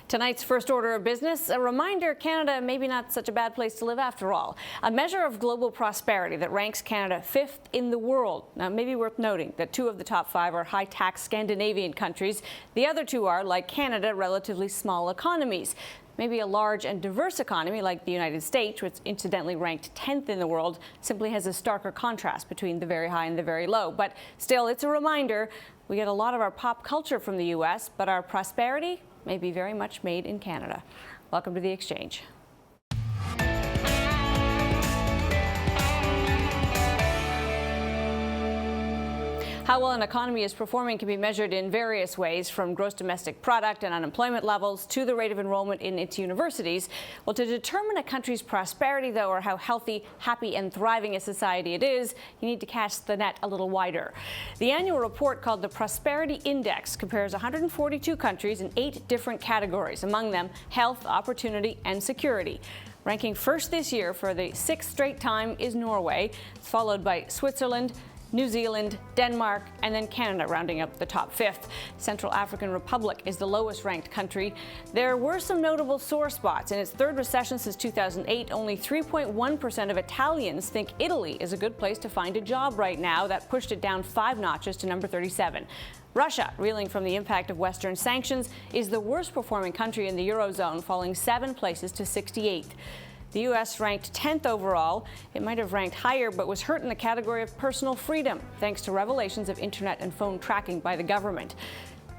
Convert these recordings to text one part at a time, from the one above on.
Tonight's first order of business, a reminder Canada may be not such a bad place to live after all. A measure of global prosperity that ranks Canada 5th in the world. Now, it may be worth noting that 2 of the top 5 are high-tax Scandinavian countries. The other 2 are, like Canada, relatively small economies. Maybe a large and diverse economy like the United States, which incidentally ranked 10th in the world, simply has a starker contrast between the very high and the very low. But still, it's a reminder we get a lot of our pop culture from the U.S., but our prosperity may be very much made in Canada. Welcome to The Exchange. How well an economy is performing can be measured in various ways, from gross domestic product and unemployment levels to the rate of enrollment in its universities. Well, to determine a country's prosperity, though, or how healthy, happy, and thriving a society it is, you need to cast the net a little wider. The annual report, called the Prosperity Index, compares 142 countries in 8 different categories, among them health, opportunity, and security. Ranking first this year for the 6th straight time is Norway, followed by Switzerland, New Zealand, Denmark, and then Canada, rounding up the top 5th. Central African Republic is the lowest ranked country. There were some notable sore spots. In its 3rd recession since 2008, only 3.1% of Italians think Italy is a good place to find a job right now. That pushed it down 5 notches to number 37. Russia, reeling from the impact of Western sanctions, is the worst performing country in the Eurozone, falling 7 places to 68th. The U.S. ranked 10th overall. It might have ranked higher, but was hurt in the category of personal freedom, thanks to revelations of internet and phone tracking by the government.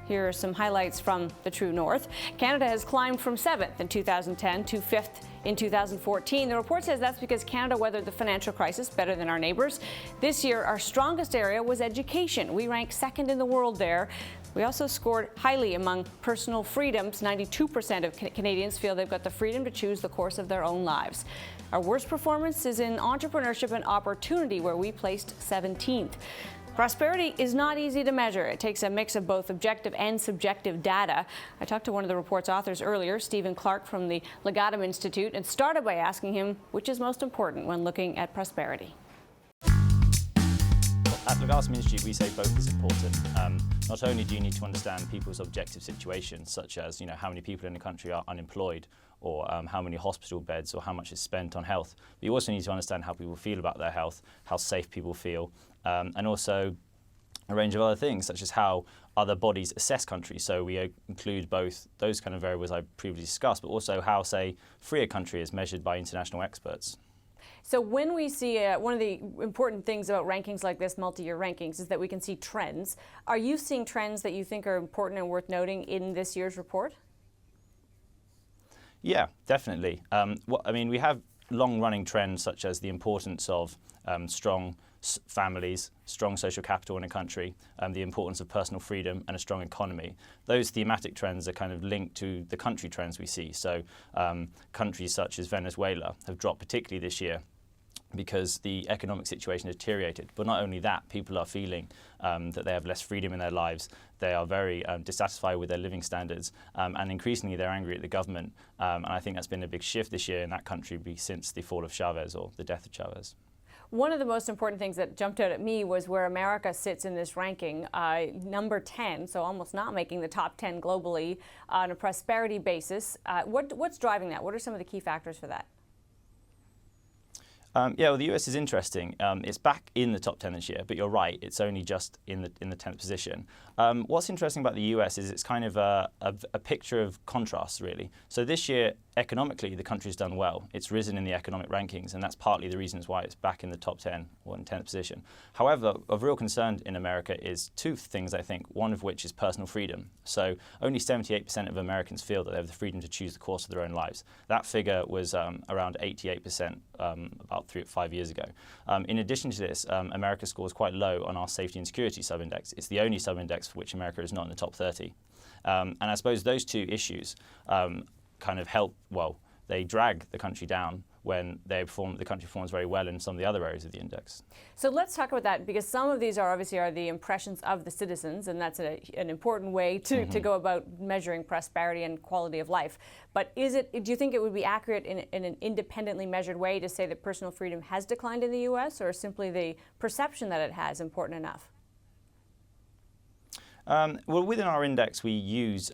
Here are some highlights from the true north. Canada has climbed from 7th in 2010 to 5th in 2014. The report says that's because Canada weathered the financial crisis better than our neighbors. This year, our strongest area was education. We ranked 2nd in the world there. We also scored highly among personal freedoms. 92% of Canadians feel they've got the freedom to choose the course of their own lives. Our worst performance is in entrepreneurship and opportunity, where we placed 17th. Prosperity is not easy to measure. It takes a mix of both objective and subjective data. I talked to one of the report's authors earlier, Clarke from the Legatum Institute, and started by asking him which is most important when looking at prosperity. At Legatum Institute, we say both is important. Not only do you need to understand people's objective situations, such as how many people in the country are unemployed, or how many hospital beds, or how much is spent on health, but you also need to understand how people feel about their health, how safe people feel, and also a range of other things, such as how other bodies assess countries. So we include both those kind of variables I previously discussed, but also how, say, free a country is measured by international experts. So when we see one of the important things about rankings like this, multi-year rankings, is that we can see trends. Are you seeing trends that you think are important and worth noting in this year's report? Yeah, definitely. We have long-running trends such as the importance of strong families, strong social capital in a country, the importance of personal freedom and a strong economy. Those thematic trends are kind of linked to the country trends we see. So countries such as Venezuela have dropped particularly this year because the economic situation has deteriorated. But not only that, people are feeling that they have less freedom in their lives. They are very dissatisfied with their living standards, and increasingly they're angry at the government. And I think that's been a big shift this year in that country since the fall of Chavez, or the death of Chavez. One of the most important things that jumped out at me was where America sits in this ranking, number 10, so almost not making the top 10 globally on a prosperity basis. What's driving that? What are some of the key factors for that? Well, the US is interesting. It's back in the top 10 this year, but you're right, it's only just in the 10th position. What's interesting about the US is it's kind of a picture of contrast, really. So this year, economically, the country's done well. It's risen in the economic rankings, and that's partly the reasons why it's back in the top 10 or in 10th position. However, of real concern in America is 2 things, I think, one of which is personal freedom. So only 78% of Americans feel that they have the freedom to choose the course of their own lives. That figure was around 88% about 5 years ago. In addition to this, America scores quite low on our safety and security sub-index. It's the only sub-index for which America is not in the top 30. And I suppose those 2 issues kind of help, they drag the country down when the country performs very well in some of the other areas of the index. So let's talk about that, because some of these are obviously the impressions of the citizens, and that's an important way to go about measuring prosperity and quality of life. But do you think it would be accurate in an independently measured way to say that personal freedom has declined in the U.S., or simply the perception that it has important enough? Well, within our index, we use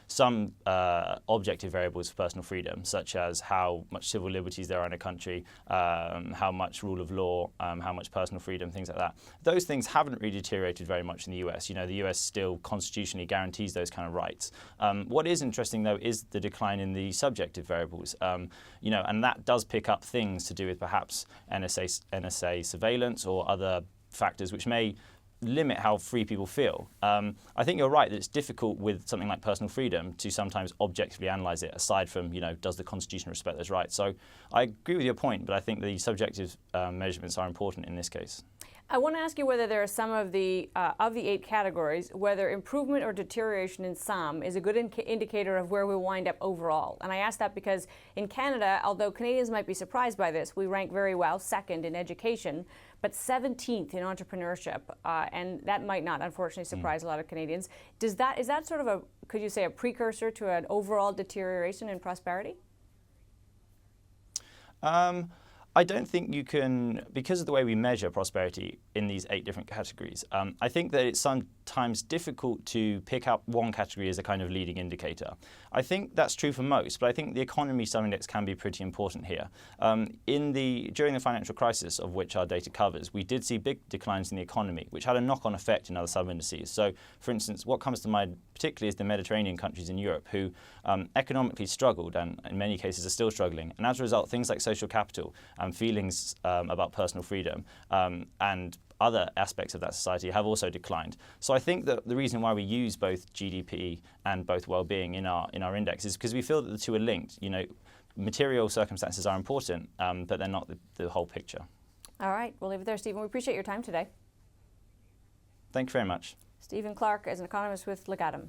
some objective variables for personal freedom, such as how much civil liberties there are in a country, how much rule of law, how much personal freedom, things like that. Those things haven't really deteriorated very much in the US. You know, the US still constitutionally guarantees those kind of rights. What is interesting, though, is the decline in the subjective variables. You know, and that does pick up things to do with perhaps NSA surveillance or other factors which may limit how free people feel. I think you're right that it's difficult with something like personal freedom to sometimes objectively analyse it, aside from, you know, does the Constitution respect those rights? So I agree with your point, but I think the subjective measurements are important in this case. I want to ask you whether there are some of the 8 categories, whether improvement or deterioration in some is a good indicator of where we wind up overall. And I ask that because in Canada, although Canadians might be surprised by this, we rank very well, second in education, but 17th in entrepreneurship. And that might not, unfortunately, surprise a lot of Canadians. Is that sort of a, could you say, a precursor to an overall deterioration in prosperity? I don't think you can, because of the way we measure prosperity in these 8 different categories, I think that it's sometimes difficult to pick up one category as a kind of leading indicator. I think that's true for most, but I think the economy sub-index can be pretty important here. During the financial crisis, of which our data covers, we did see big declines in the economy, which had a knock-on effect in other sub-indices. So, for instance, what comes to mind particularly is the Mediterranean countries in Europe who economically struggled and in many cases are still struggling. And as a result, things like social capital and feelings about personal freedom and other aspects of that society have also declined. So I think that the reason why we use both GDP and both well-being in our index is because we feel that the two are linked. You know, material circumstances are important, but they're not the whole picture. All right, we'll leave it there, Stephen. We appreciate your time today. Thank you very much. Stephen Clarke is an economist with Legatum.